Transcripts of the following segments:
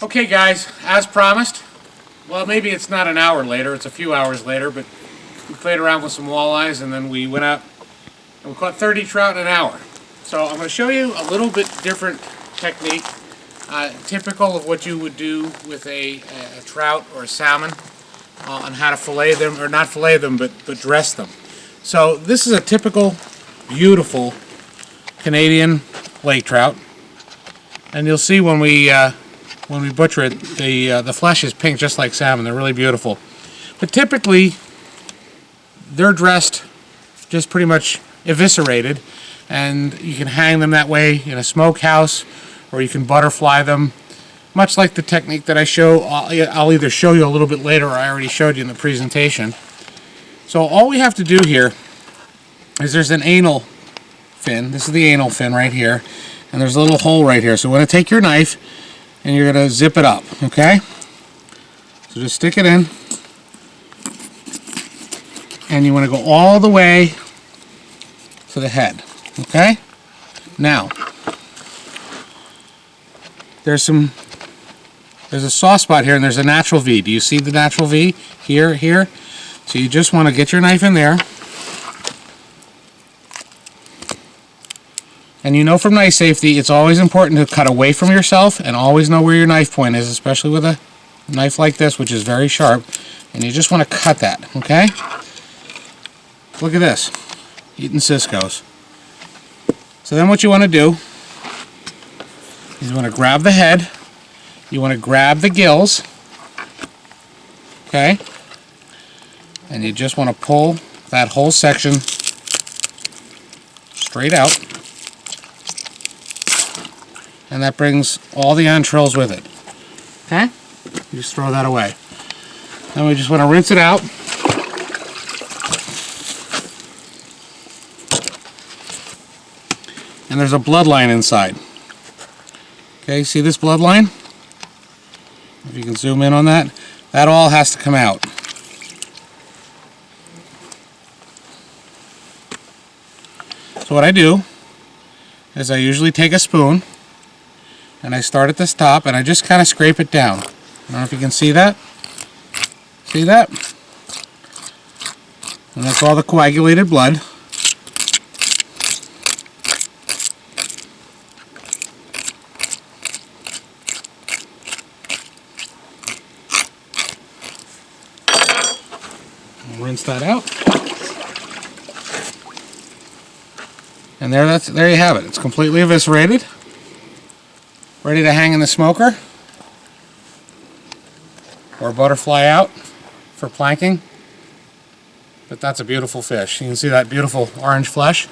Okay guys, as promised, well maybe it's not an hour later, it's a few hours later, but we played around with some walleyes and then we went out and we caught 30 trout in an hour. So I'm going to show you a little bit different technique, typical of what you would do with a trout or a salmon, on how to fillet them, or not fillet them, but dress them. So this is a typical, beautiful Canadian lake trout, and you'll see when we butcher it, the flesh is pink just like salmon. They're really beautiful. But typically, they're dressed just pretty much eviscerated, and you can hang them that way in a smokehouse, or you can butterfly them, much like the technique that I show. I'll either show you a little bit later, or I already showed you in the presentation. So all we have to do here is there's an anal fin. This is the anal fin right here, and there's a little hole right here. So we're going to take your knife and you're going to zip it up, okay? So just stick it in, and you want to go all the way to the head, okay? Now, there's a soft spot here, and there's a natural V. Do you see the natural V? Here. So you just want to get your knife in there. And you know from knife safety, it's always important to cut away from yourself and always know where your knife point is, especially with a knife like this, which is very sharp. And you just want to cut that, okay? Look at this, eating Cisco's. So then what you want to do is you want to grab the head, you want to grab the gills, okay? And you just want to pull that whole section straight out. And that brings all the entrails with it. Okay? You just throw that away. Then we just want to rinse it out. And there's a bloodline inside. Okay, see this bloodline? If you can zoom in on that, that all has to come out. So what I do is I usually take a spoon and I start at this top and I just kind of scrape it down. I don't know if you can see that. See that? And that's all the coagulated blood. Rinse that out. And there you have it. It's completely eviscerated. Ready to hang in the smoker or butterfly out for planking. But that's a beautiful fish. You can see that beautiful orange flesh.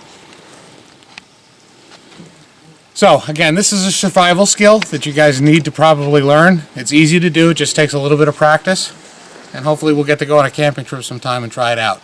So again, this is a survival skill that you guys need to probably learn. It's easy to do, it just takes a little bit of practice. And hopefully we'll get to go on a camping trip sometime and try it out.